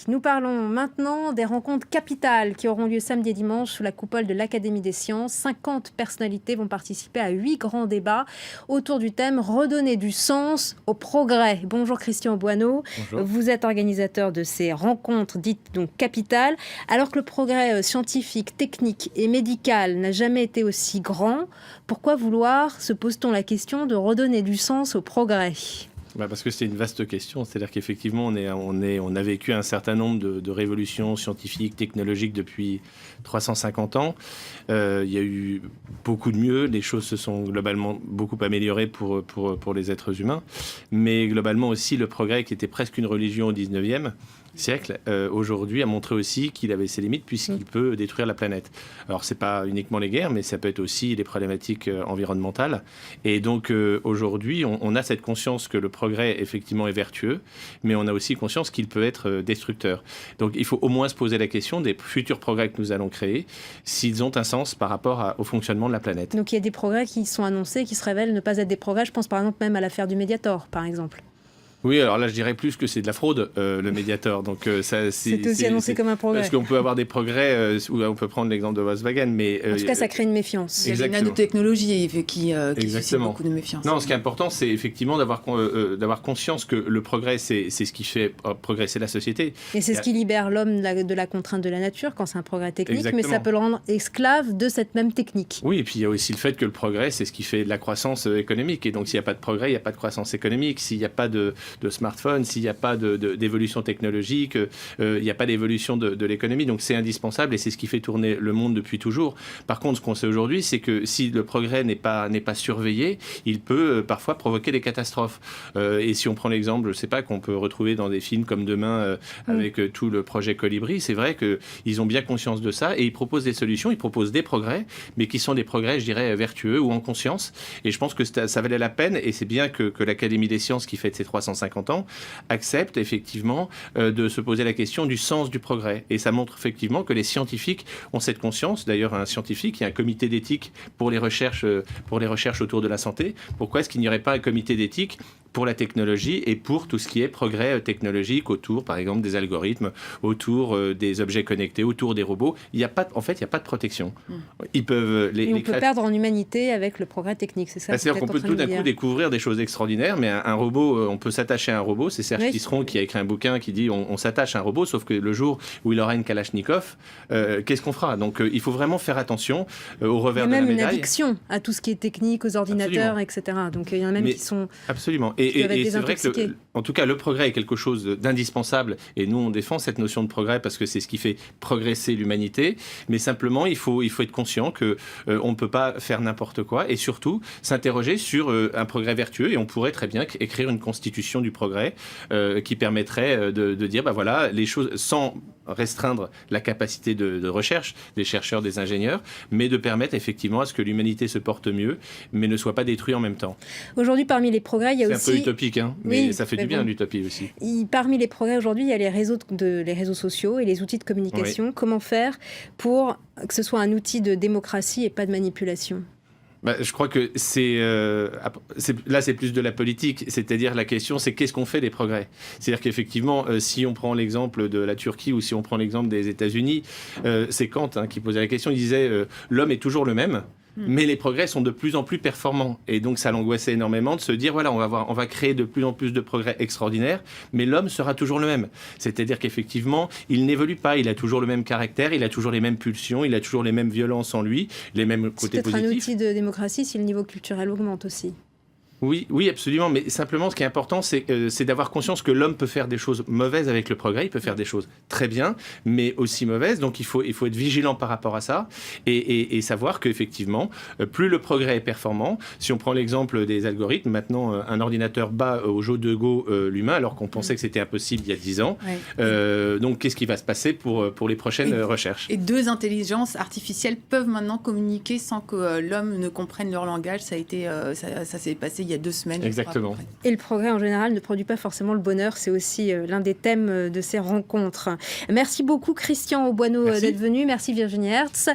Nous parlons maintenant des rencontres capitales qui auront lieu samedi et dimanche sous la coupole de l'Académie des sciences. 50 personnalités vont participer à 8 grands débats autour du thème « Redonner du sens au progrès ». Bonjour Christian Auboineau. Bonjour. Vous êtes organisateur de ces rencontres dites donc capitales. Alors que le progrès scientifique, technique et médical n'a jamais été aussi grand, pourquoi vouloir, se pose-t-on la question, de redonner du sens au progrès ? Parce que c'est une vaste question. C'est-à-dire qu'effectivement, on a vécu un certain nombre de révolutions scientifiques, technologiques depuis 350 ans. Il y a eu beaucoup de mieux. Les choses se sont globalement beaucoup améliorées pour les êtres humains. Mais globalement aussi, le progrès, qui était presque une religion au 19e siècle, aujourd'hui a montré aussi qu'il avait ses limites puisqu'il peut détruire la planète. Alors, c'est pas uniquement les guerres, mais ça peut être aussi les problématiques environnementales. Et donc, aujourd'hui, on a cette conscience que le progrès, effectivement, est vertueux, mais on a aussi conscience qu'il peut être destructeur. Donc, il faut au moins se poser la question des futurs progrès que nous allons créer, s'ils ont un sens par rapport au fonctionnement de la planète. Donc, il y a des progrès qui sont annoncés, qui se révèlent ne pas être des progrès. Je pense par exemple même à l'affaire du Mediator, par exemple. Oui, alors là, je dirais plus que c'est de la fraude, le Mediator. Donc, c'est aussi annoncé comme un progrès. Parce qu'on peut avoir des progrès, on peut prendre l'exemple de Volkswagen, mais... En tout cas, ça crée une méfiance. Il y a les nanotechnologies qui suscitent beaucoup de méfiance. Non, ce qui est important, c'est effectivement d'avoir conscience que le progrès, c'est ce qui fait progresser la société. Et c'est ce qui libère l'homme de la contrainte de la nature, quand c'est un progrès technique, Exactement. Mais ça peut le rendre esclave de cette même technique. Oui, et puis il y a aussi le fait que le progrès, c'est ce qui fait de la croissance économique. Et donc, s'il n'y a pas de progrès, il n'y a pas de croissance économique. S'il n'y a pas de smartphone, s'il n'y a pas d'évolution technologique, il n'y a pas d'évolution de l'économie. Donc c'est indispensable et c'est ce qui fait tourner le monde depuis toujours. Par contre, ce qu'on sait aujourd'hui, c'est que si le progrès n'est pas surveillé, il peut parfois provoquer des catastrophes. Et si on prend l'exemple, je ne sais pas, qu'on peut retrouver dans des films comme Demain avec tout le projet Colibri, c'est vrai qu'ils ont bien conscience de ça et ils proposent des solutions, ils proposent des progrès, mais qui sont des progrès, je dirais, vertueux ou en conscience. Et je pense que ça valait la peine et c'est bien que l'Académie des sciences, qui fête ses 350 ans, accepte effectivement de se poser la question du sens du progrès. Et ça montre effectivement que les scientifiques ont cette conscience. D'ailleurs, un scientifique, il y a un comité d'éthique pour les recherches autour de la santé. Pourquoi est-ce qu'il n'y aurait pas un comité d'éthique pour la technologie et pour tout ce qui est progrès technologique autour, par exemple, des algorithmes, autour des objets connectés, autour des robots? Il n'y a pas de protection. Ils peuvent... on peut perdre en humanité avec le progrès technique, c'est ça? C'est-à-dire qu'on peut tout d'un coup découvrir des choses extraordinaires, mais un robot, on peut s'attacher à un robot. C'est Serge Tisseron qui a écrit un bouquin qui dit on s'attache à un robot, sauf que le jour où il aura une Kalachnikov, qu'est-ce qu'on fera? Donc il faut vraiment faire attention au revers de la médaille. Il y a même une addiction à tout ce qui est technique, aux ordinateurs, etc. Donc il y en a même qui sont... Absolument. Et c'est vrai que, en tout cas, le progrès est quelque chose d'indispensable. Et nous, on défend cette notion de progrès parce que c'est ce qui fait progresser l'humanité. Mais simplement, il faut être conscient qu'on ne peut pas faire n'importe quoi. Et surtout, s'interroger sur un progrès vertueux. Et on pourrait très bien écrire une constitution du progrès qui permettrait de dire, voilà, les choses sans restreindre la capacité de recherche des chercheurs, des ingénieurs, mais de permettre effectivement à ce que l'humanité se porte mieux, mais ne soit pas détruite en même temps. Aujourd'hui, parmi les progrès, il y a aussi... C'est un peu utopique, mais ça fait du bien, l'utopie aussi. Parmi les progrès aujourd'hui, il y a les réseaux sociaux et les outils de communication. Oui. Comment faire pour que ce soit un outil de démocratie et pas de manipulation ? Je crois que là, c'est plus de la politique. C'est-à-dire, la question, c'est qu'est-ce qu'on fait des progrès? C'est-à-dire qu'effectivement, si on prend l'exemple de la Turquie ou si on prend l'exemple des États-Unis, c'est Kant qui posait la question. Il disait l'homme est toujours le même. Mais les progrès sont de plus en plus performants. Et donc, ça l'angoissait énormément de se dire, voilà, on va créer de plus en plus de progrès extraordinaires, mais l'homme sera toujours le même. C'est-à-dire qu'effectivement, il n'évolue pas. Il a toujours le même caractère, il a toujours les mêmes pulsions, il a toujours les mêmes violences en lui, les mêmes côtés positifs. C'est peut-être un outil de démocratie si le niveau culturel augmente aussi. Oui, absolument. Mais simplement, ce qui est important, c'est d'avoir conscience que l'homme peut faire des choses mauvaises avec le progrès. Il peut faire des choses très bien, mais aussi mauvaises. Donc, il faut être vigilant par rapport à ça et savoir qu'effectivement, plus le progrès est performant, si on prend l'exemple des algorithmes, maintenant, un ordinateur bat au jeu de Go l'humain, alors qu'on pensait que c'était impossible il y a 10 ans. Ouais. Donc, qu'est-ce qui va se passer pour les prochaines recherches? Et 2 intelligences artificielles peuvent maintenant communiquer sans que l'homme ne comprenne leur langage. Ça s'est passé il y a 2 semaines. Exactement. Et le progrès en général ne produit pas forcément le bonheur. C'est aussi l'un des thèmes de ces rencontres. Merci beaucoup Christian Auboineau d'être venu. Merci Virginie Hertz.